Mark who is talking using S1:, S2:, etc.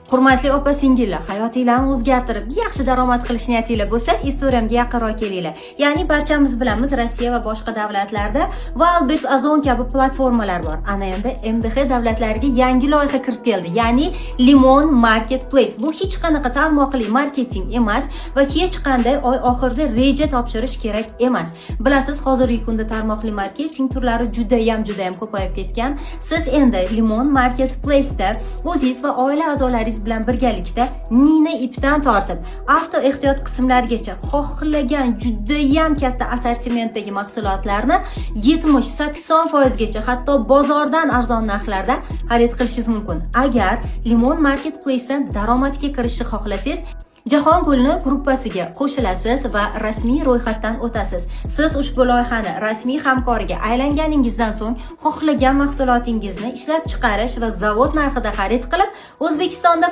S1: Hurmatli opa-singillar, hayotinglarni o'zgartirib, yaxshi daromad qilish niyatinglar bo'lsa, Istoriamga yaqinroq kelinglar. Ya'ni barchamiz bilamiz, Rossiya va boshqa davlatlarda Wildberries, Ozon kabi platformalar bor. Ana endi MDH davlatlariga yangi loyiha kirib keldi. Ya'ni Limon Marketplace. Bu hech qanaqa tarmoqli marketing emas va hech qanday oy oxirida reja topshirish kerak emas. Bilasiz, hozirgi kunda tarmoqli marketing turlari juda ham ko'payib ketgan. Siz endi Limon Marketplace'da o'zingiz va oila a'zolaringiz bilan birgalikda nina ipdan tortib, avto ehtiyot qismlarigacha xohlagan juda ham katta assortimentdagi mahsulotlarni 70-80% gacha, hatto bozordan arzon narxlarda xarid qilishingiz mumkin. Agar Limon Marketplace'dan daromadga kirishni xohlasangiz, Jahon pulni gruppasiga qo'shilasiz va rasmiy ro'yxatdan o'tasiz. Siz ushbu loyihani rasmiy hamkoriga aylanganingizdan so'ng xohlagan mahsulotingizni ishlab chiqarish va zavod narxida xarid qilib, O'zbekistonda